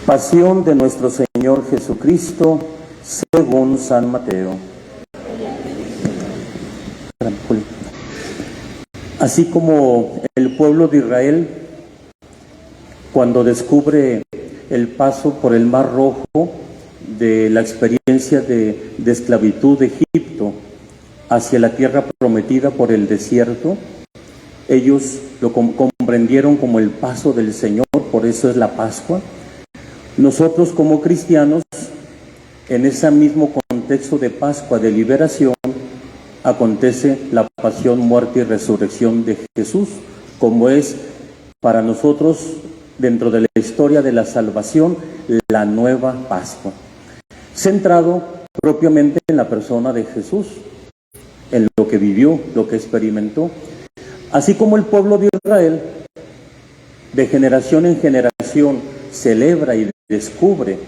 Pasión de nuestro Señor Jesucristo según San Mateo. Así como el pueblo de Israel, cuando descubre el paso por el Mar Rojo de la experiencia de esclavitud de Egipto hacia la tierra prometida por el desierto, ellos lo comprendieron como el paso del Señor, por eso es la Pascua. Nosotros como cristianos, en ese mismo contexto de Pascua, de liberación, acontece la pasión, muerte y resurrección de Jesús, como es para nosotros, dentro de la historia de la salvación, la nueva Pascua, centrado propiamente en la persona de Jesús, en lo que vivió, lo que experimentó. Así como el pueblo de Israel, de generación en generación, celebra y descubre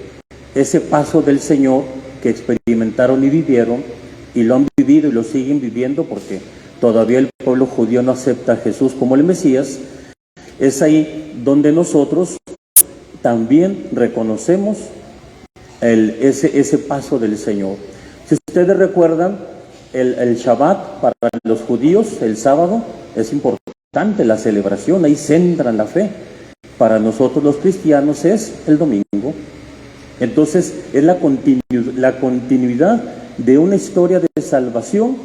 ese paso del Señor que experimentaron y vivieron, y lo han vivido y lo siguen viviendo porque todavía el pueblo judío no acepta a Jesús como el Mesías. Es ahí donde nosotros también reconocemos ese paso del Señor. Si ustedes recuerdan, el Shabbat para los judíos, el sábado, es importante la celebración, ahí centran la fe. Para nosotros los cristianos es el domingo. Entonces es la continuidad de una historia de salvación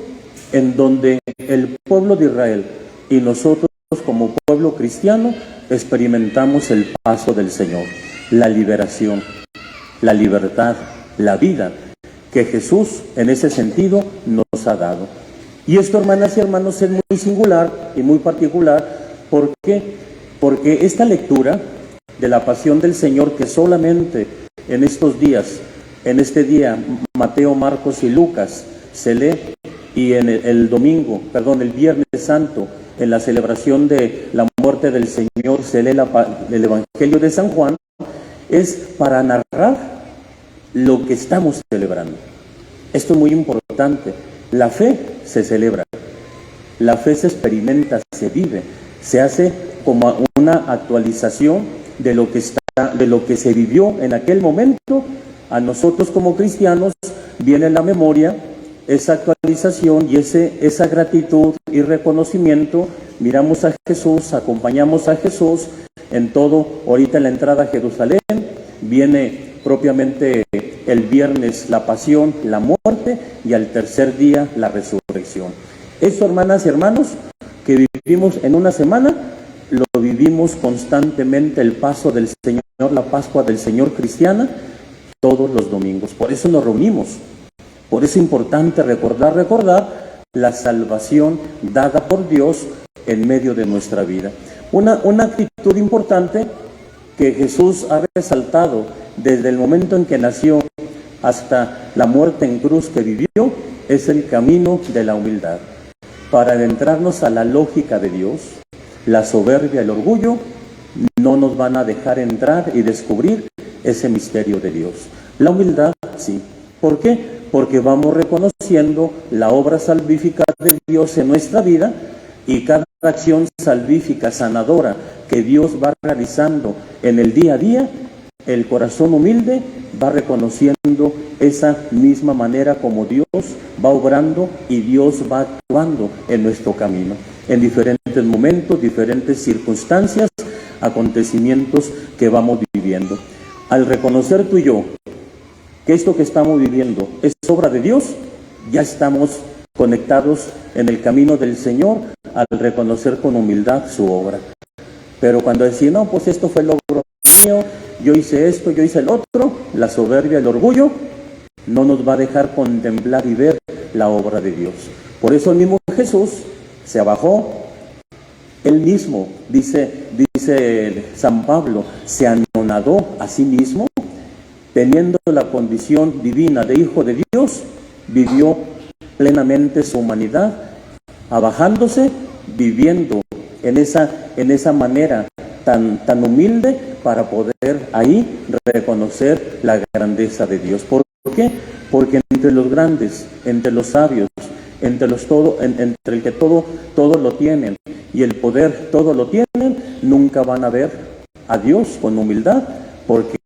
en donde el pueblo de Israel y nosotros como pueblo cristiano experimentamos el paso del Señor, la liberación, la libertad, la vida que Jesús en ese sentido nos ha dado. Y esto, hermanas y hermanos, es muy singular y muy particular. ¿Por qué? Porque esta lectura de la pasión del Señor, que solamente en estos días, en este día, Mateo, Marcos y Lucas se lee, y en el Viernes Santo, en la celebración de la muerte del Señor, se lee el Evangelio de San Juan, es para narrar lo que estamos celebrando. Esto es muy importante. La fe se celebra, la fe se experimenta, se vive, se hace como una actualización de lo que se vivió en aquel momento. A nosotros como cristianos viene en la memoria esa actualización y esa gratitud y reconocimiento. Miramos a Jesús, acompañamos a Jesús en todo. Ahorita en la entrada a Jerusalén viene propiamente el viernes la pasión, la muerte, y al tercer día la resurrección. Eso, hermanas y hermanos, que vivimos en una semana, lo vivimos constantemente, el paso del Señor, la Pascua del Señor cristiana, todos los domingos. Por eso nos reunimos. Por eso es importante recordar la salvación dada por Dios en medio de nuestra vida. Una actitud importante que Jesús ha resaltado desde el momento en que nació hasta la muerte en cruz que vivió, es el camino de la humildad. Para adentrarnos a la lógica de Dios, la soberbia, el orgullo, no nos van a dejar entrar y descubrir ese misterio de Dios. La humildad, sí. ¿Por qué? Porque vamos reconociendo la obra salvífica de Dios en nuestra vida, y cada acción salvífica, sanadora, que Dios va realizando en el día a día, el corazón humilde va reconociendo esa misma manera como Dios va obrando y Dios va actuando en nuestro camino, en diferentes momentos, diferentes circunstancias, acontecimientos que vamos viviendo. Al reconocer tú y yo que esto que estamos viviendo es obra de Dios, ya estamos conectados en el camino del Señor al reconocer con humildad su obra. Pero cuando decimos, no, pues esto fue el logro mío, yo hice esto, yo hice el otro, la soberbia, el orgullo, no nos va a dejar contemplar y ver la obra de Dios. Por eso el mismo Jesús se abajó, él mismo, dice San Pablo, se anonadó a sí mismo, teniendo la condición divina de Hijo de Dios, vivió plenamente su humanidad, abajándose, viviendo en esa manera tan humilde para poder ahí reconocer la grandeza de Dios. ¿Por qué? Porque entre los grandes, entre los sabios, entre el que todo lo tienen y el poder todo lo tienen, nunca van a ver a Dios con humildad, porque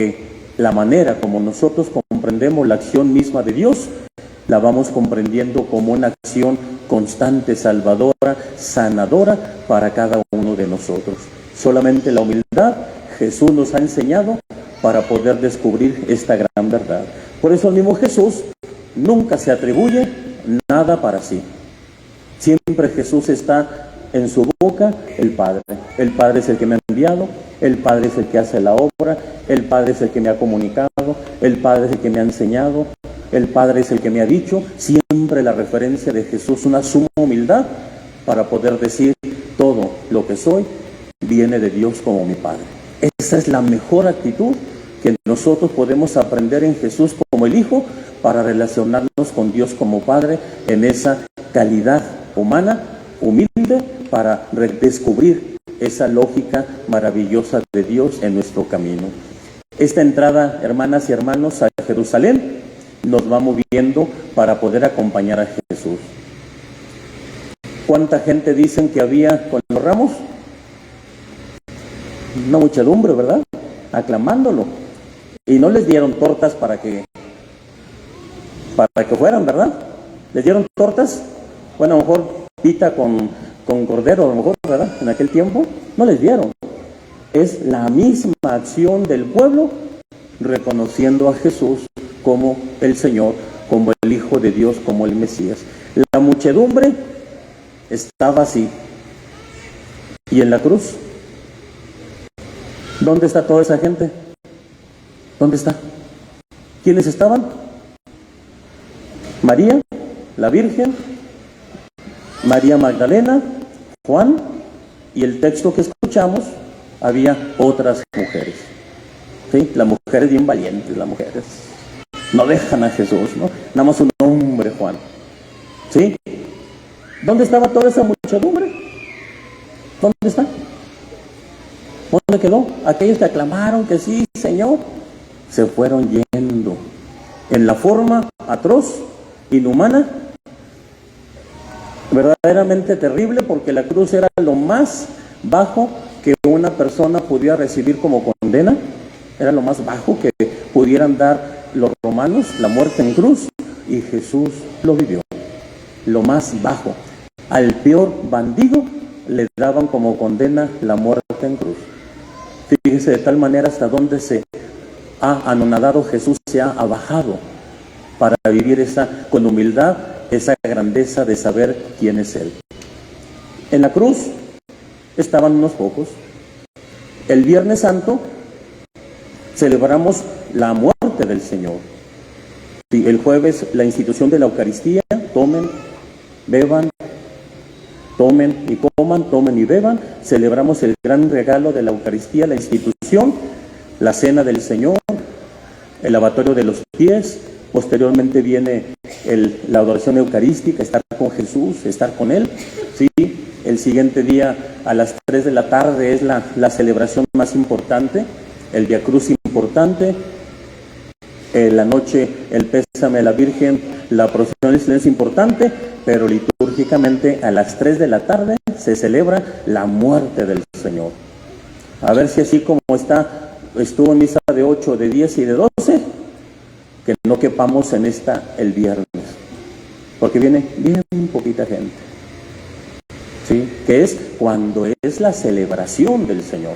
la manera como nosotros comprendemos la acción misma de Dios, la vamos comprendiendo como una acción constante, salvadora, sanadora para cada uno de nosotros. Solamente la humildad Jesús nos ha enseñado para poder descubrir esta gran verdad. Por eso el mismo Jesús nunca se atribuye nada para sí. Siempre Jesús está en su boca el Padre. El Padre es el que me ha enviado, el Padre es el que hace la obra, el Padre es el que me ha comunicado, el Padre es el que me ha enseñado, el Padre es el que me ha dicho. Siempre la referencia de Jesús, una suma humildad para poder decir: todo lo que soy viene de Dios como mi Padre. Esa es la mejor actitud que nosotros podemos aprender en Jesús como el Hijo, para relacionarnos con Dios como Padre en esa calidad humana, humilde, para redescubrir esa lógica maravillosa de Dios en nuestro camino. Esta entrada, hermanas y hermanos, a Jerusalén nos va moviendo para poder acompañar a Jesús. ¿Cuánta gente dicen que había con los ramos? Una muchedumbre, ¿verdad? Aclamándolo. Y no les dieron tortas para que fueran, ¿verdad? ¿Les dieron tortas? Bueno, a lo mejor pita con cordero, a lo mejor, ¿verdad? En aquel tiempo no les dieron. Es la misma acción del pueblo reconociendo a Jesús como el Señor, como el Hijo de Dios, como el Mesías. La muchedumbre estaba así. ¿Y en la cruz? ¿Dónde está toda esa gente? ¿Dónde está? ¿Quiénes estaban? María, la Virgen, María Magdalena, Juan, y el texto que escuchamos, había otras mujeres. ¿Sí? Las mujeres bien valientes, las mujeres. No dejan a Jesús, ¿no? Nada más un hombre, Juan. ¿Sí? ¿Dónde estaba toda esa muchedumbre? ¿Dónde está? ¿Dónde quedó? Aquellos que aclamaron que sí, Señor, se fueron yendo en la forma atroz, inhumana, verdaderamente terrible, porque la cruz era lo más bajo que una persona pudiera recibir como condena. Era lo más bajo que pudieran dar los romanos, la muerte en cruz, y Jesús lo vivió. Lo más bajo. Al peor bandido le daban como condena la muerte en cruz. Fíjese de tal manera hasta donde se ha anonadado Jesús, se ha abajado para vivir con humildad esa grandeza de saber quién es Él. En la cruz estaban unos pocos. El Viernes Santo celebramos la muerte del Señor. Y el jueves la institución de la Eucaristía: tomen, beban, tomen y coman, tomen y beban. Celebramos el gran regalo de la Eucaristía, la institución, la cena del Señor, el lavatorio de los pies. Posteriormente viene la adoración eucarística, estar con Jesús, estar con Él. ¿Sí? El siguiente día a las 3 de la tarde es la celebración más importante, el Vía Cruz importante. La noche el pésame a la Virgen, la procesión del silencio importante, pero litúrgicamente a las 3 de la tarde se celebra la muerte del Señor. A ver si así como estuvo en misa de 8, de 10 y de 12, que no quepamos en el viernes, porque viene bien poquita gente. ¿Sí? Que es cuando es la celebración del Señor,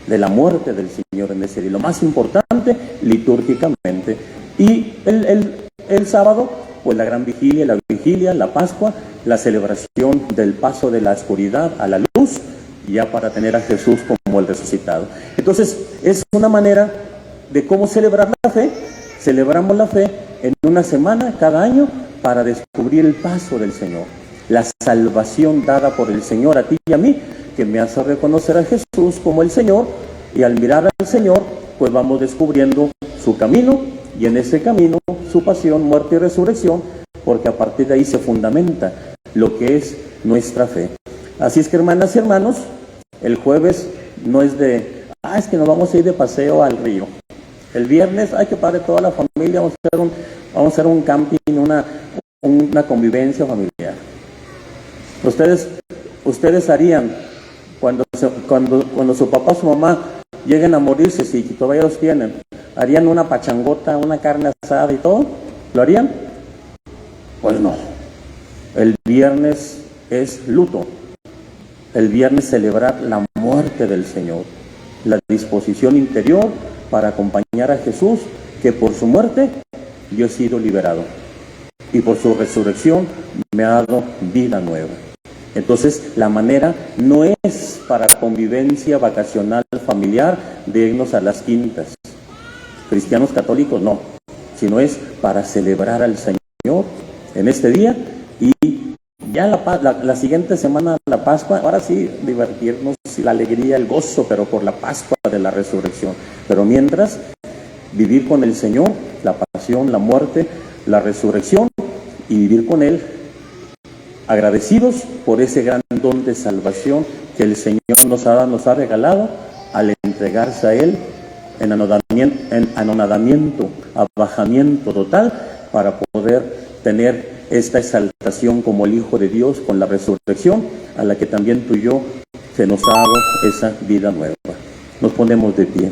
de la muerte del Señor en ese día, lo más importante litúrgicamente. Y el sábado, pues la gran vigilia, la Pascua, la celebración del paso de la oscuridad a la luz, ya para tener a Jesús como el resucitado. Entonces, es una manera de cómo celebrar la fe. Celebramos la fe en una semana cada año para descubrir el paso del Señor, la salvación dada por el Señor a ti y a mí, que me hace reconocer a Jesús como el Señor, y al mirar al Señor, pues vamos descubriendo su camino, y en ese camino su pasión, muerte y resurrección, porque a partir de ahí se fundamenta lo que es nuestra fe. Así es que, hermanas y hermanos, el jueves no es de, es que nos vamos a ir de paseo al río. El viernes, que padre, toda la familia, vamos a hacer un camping, una convivencia familiar. Ustedes harían, cuando su papá o su mamá lleguen a morirse, si todavía los tienen, ¿harían una pachangota, una carne asada y todo? ¿Lo harían? Pues no. El viernes es luto. El viernes celebrar la muerte del Señor, la disposición interior para acompañar a Jesús, que por su muerte yo he sido liberado y por su resurrección me ha dado vida nueva. Entonces, la manera no es para convivencia vacacional familiar de irnos a las quintas. Cristianos católicos no, sino es para celebrar al Señor en este día, y ya la siguiente semana, la Pascua, ahora sí divertirnos, la alegría, el gozo, pero por la Pascua de la resurrección. Pero mientras, vivir con el Señor, la pasión, la muerte, la resurrección, y vivir con Él agradecidos por ese gran don de salvación que el Señor nos ha regalado al entregarse a Él en anonadamiento, abajamiento total, para poder tener esta exaltación como el Hijo de Dios con la resurrección, a la que también tú y yo se nos ha dado esa vida nueva. Nos ponemos de pie.